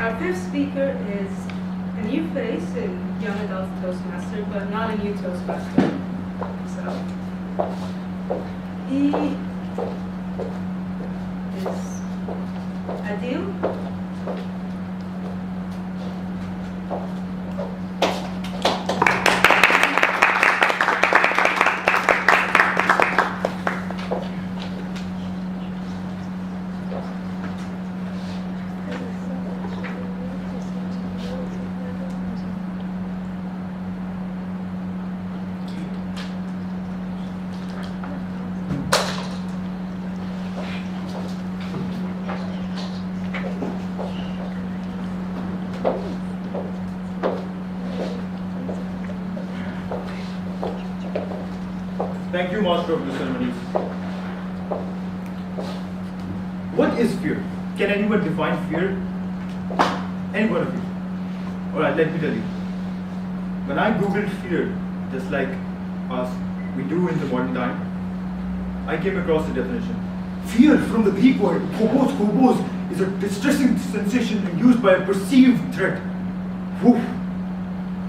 Our fifth speaker is a new face in Young Adult Toastmaster, but not a new Toastmaster. So, he is Adeel. Thank you, Master of the Ceremonies. What is fear? Can anyone define fear? Any one of you? Alright, let me tell you. When I googled fear, just like us, we do in the modern time, I came across the definition. Fear, from the Greek word phobos, is a distressing sensation induced by a perceived threat. Whew.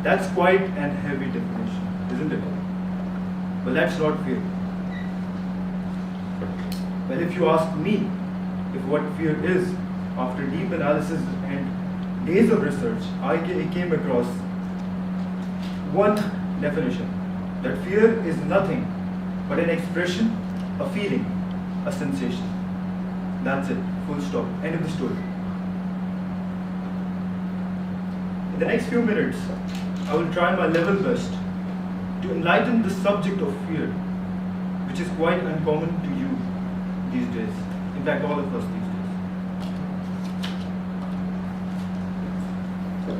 That's quite an heavy definition, isn't it? But that's not fear. Well, if you ask me if what fear is, after deep analysis and days of research, I came across one definition, that fear is nothing but an expression, a feeling, a sensation. That's it, full stop, end of the story. In the next few minutes, I will try my level best to enlighten the subject of fear, which is quite uncommon to you these days. In fact, all of us these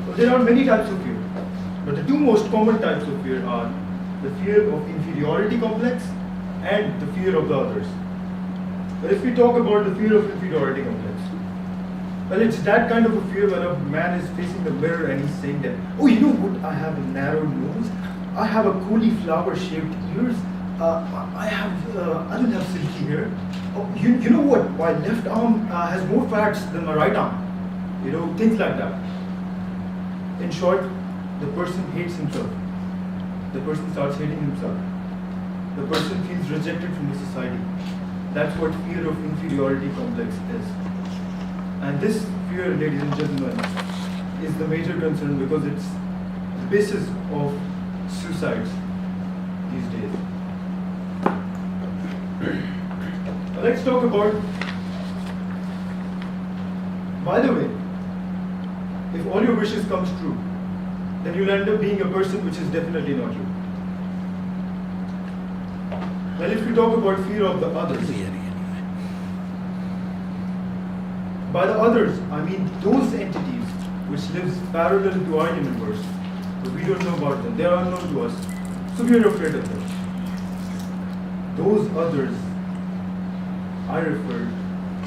days. There are many types of fear, but the two most common types of fear are the fear of inferiority complex and the fear of the others. But if we talk about the fear of inferiority complex, well, it's that kind of a fear when a man is facing the mirror and he's saying that, oh, you know what, I have a narrow nose, I have a cauliflower-shaped ears, I don't have silky hair. Oh, you know what, my left arm has more fats than my right arm. You know, things like that. In short, the person hates himself. The person starts hating himself. The person feels rejected from the society. That's what fear of inferiority complex is. And this fear, ladies and gentlemen, is the major concern because it's the basis of suicides these days. Now let's talk about, by the way, if all your wishes comes true, then you'll end up being a person which is definitely not you. Well, if we talk about fear of the others, by the others, I mean those entities which lives parallel to our universe, but we don't know about them. They are unknown to us, so we are afraid of them. Those others, I refer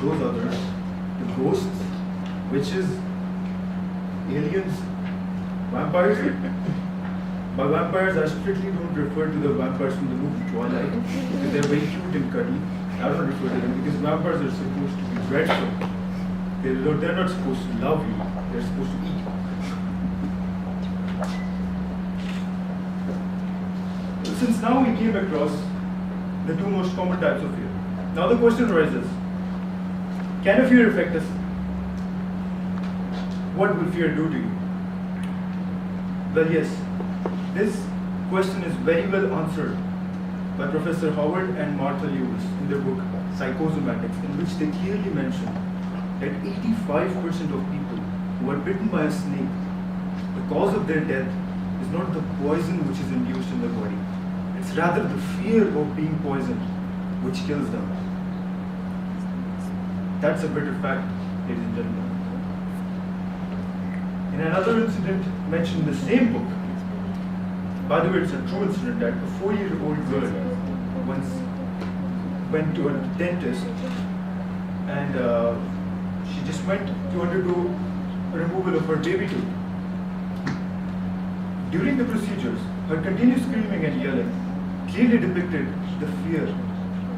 those others to ghosts, witches, aliens, vampires. By vampires, I strictly don't refer to the vampires from the movie Twilight, because they're very cute and cuddly. I don't refer to them because vampires are supposed to be dreadful. They're not supposed to love you, they're supposed to eat you. Since now we came across the two most common types of fear. Now the question arises, can a fear affect us? What will fear do to you? Well, yes, this question is very well answered by Professor Howard and Martha Lewis in their book Psychosomatics, in which they clearly mention that 85% of people who are bitten by a snake, the cause of their death is not the poison which is induced in the body. It's rather the fear of being poisoned which kills them. That's a bitter fact, ladies and gentlemen. In another incident mentioned in the same book, by the way, it's a true incident that a 4-year-old girl once went to a dentist and she just went to undergo a removal of her baby tooth. During the procedures, her continuous screaming and yelling clearly depicted the fear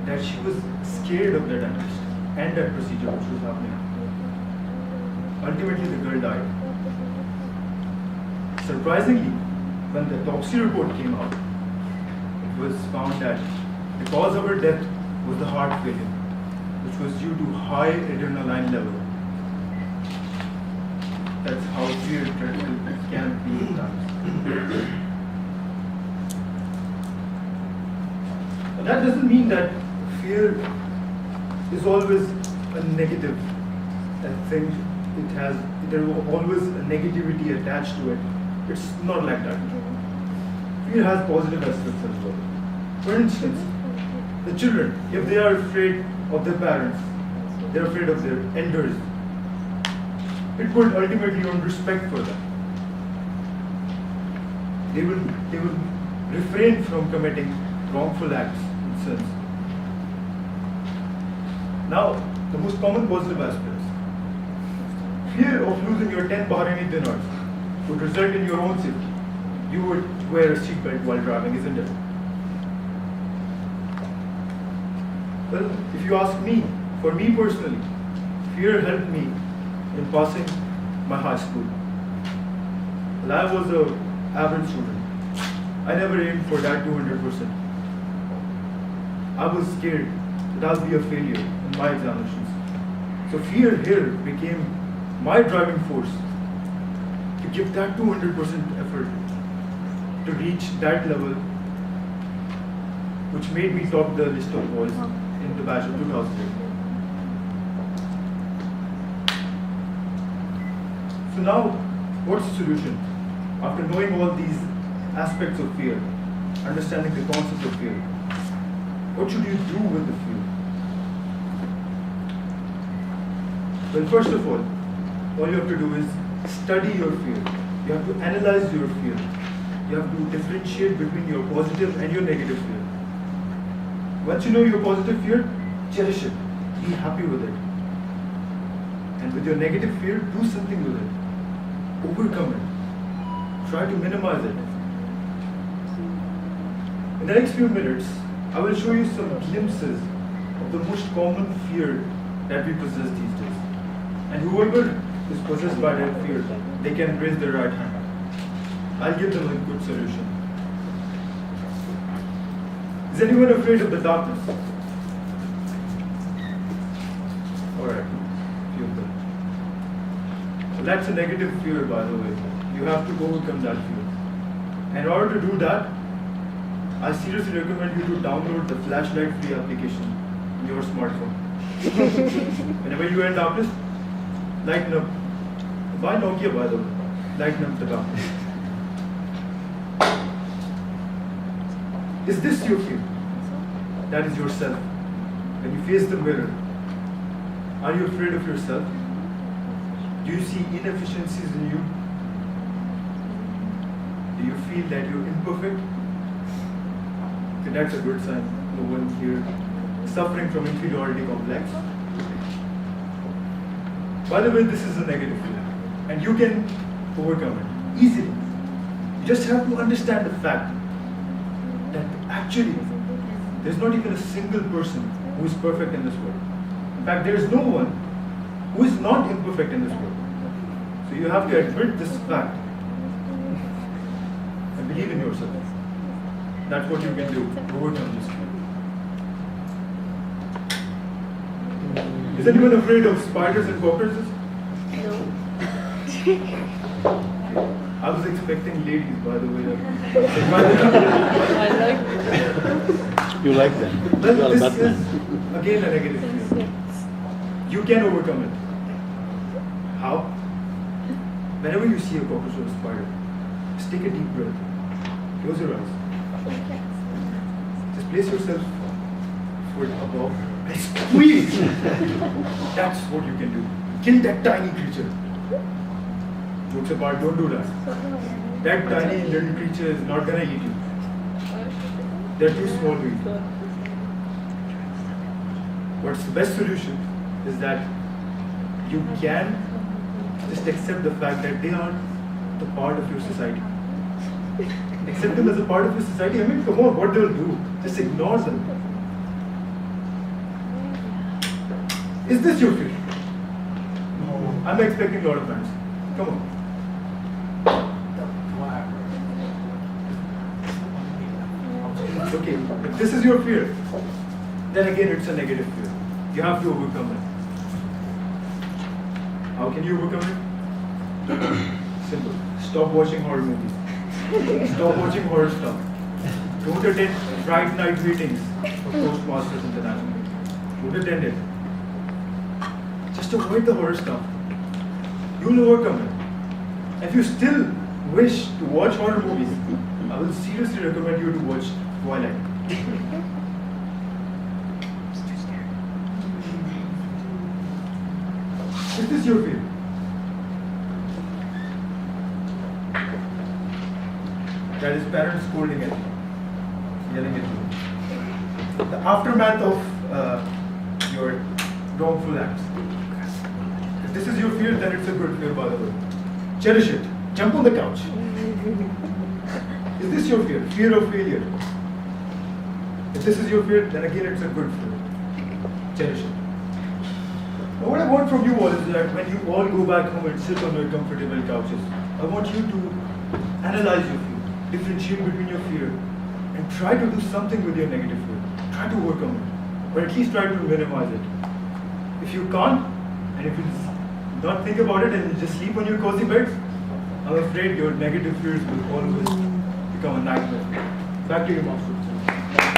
that she was scared of the dentist and that procedure which was happening. Ultimately, the girl died. Surprisingly, when the autopsy report came out, it was found that the cause of her death was the heart failure, which was due to high adrenaline level. That's how fear can be at times. But that doesn't mean that fear is always a negative thing. There is always a negativity attached to it. It's not like that. Fear has positive aspects as well. For instance, the children, if they are afraid of their parents, they're afraid of their elders, it would ultimately earn respect for them. They will refrain from committing wrongful acts and sins. Now, the most common positive aspects. Fear of losing your 10 Bahraini dinars would result in your own safety. You would wear a seatbelt while driving, isn't it? Well, if you ask me, for me personally, fear helped me in passing my high school. Well, I was an average student. I never aimed for that 200%. I was scared that I'll be a failure in my examinations. So fear here became my driving force to give that 200% effort to reach that level, which made me top the list of boys in the batch of 2008. So now, what's the solution? After knowing all these aspects of fear, understanding the concept of fear, what should you do with the fear? Well, first of all you have to do is study your fear. You have to analyze your fear. You have to differentiate between your positive and your negative fear. Once you know your positive fear, cherish it. Be happy with it. And with your negative fear, do something with it. Overcome it. Try to minimize it. In the next few minutes, I will show you some glimpses of the most common fear that we possess these days. And whoever is possessed by that fear, they can raise their right hand. I'll give them a good solution. Is anyone afraid of the darkness? Alright, few of them. So that's a negative fear, by the way. You have to overcome that fear. And in order to do that, I seriously recommend you to download the flashlight free application in your smartphone. Whenever you are in darkness, lighten up. Buy Nokia, by the way. Lighten up the darkness. Is this your fear? That is yourself. When you face the mirror, are you afraid of yourself? Do you see inefficiencies in you? Do you feel that you're imperfect? Okay, that's a good sign. No one here suffering from inferiority complex. By the way, this is a negative fear, and you can overcome it easily. You just have to understand the fact that actually there's not even a single person who is perfect in this world. In fact, there is no one who is not imperfect in this world. So you have to admit this fact and believe in yourself. That's what you can do to overcome this fear. Is anyone afraid of spiders and cockroaches? No. I was expecting ladies, by the way. I like You like them? Well, You are this Batman. is again a negative fear. You can overcome it. How? Whenever you see a cockroach or a spider, just take a deep breath. Close your eyes. Just place yourself foot above and squeeze. That's what you can do. Kill that tiny creature. Jokes apart, don't do that. That tiny little creature is not gonna eat you. They're too small to eat. What's the best solution is that you can just accept the fact that they are the part of your society. Accept them as a part of your society. I mean, come on, what they'll do? Just ignore them. Is this your fear? No. I'm expecting a lot of hands. Come on. Okay, if this is your fear, then again it's a negative fear. You have to overcome it. How can you overcome it? Simple. Stop watching horror movies. Stop watching horror stuff. Don't attend Friday night meetings of Toastmasters International. Don't attend it. Just avoid the horror stuff. You'll overcome it. If you still wish to watch horror movies, I will seriously recommend you to watch Twilight. Is this your fear? That is parents scolding at you, yelling at you. The aftermath of your wrongful acts. If this is your fear, then it's a good fear, by the way. Cherish it. Jump on the couch. Is this your fear? Fear of failure. If this is your fear, then again it's a good fear. Cherish it. Now what I want from you all is that when you all go back home and sit on your comfortable couches, I want you to analyze your fear, differentiate between your fear, and try to do something with your negative fear. Try to overcome it, or at least try to minimize it. If you can't, and if you not think about it and you just sleep on your cozy beds, I'm afraid your negative fears will always become a nightmare. Back to you, Master.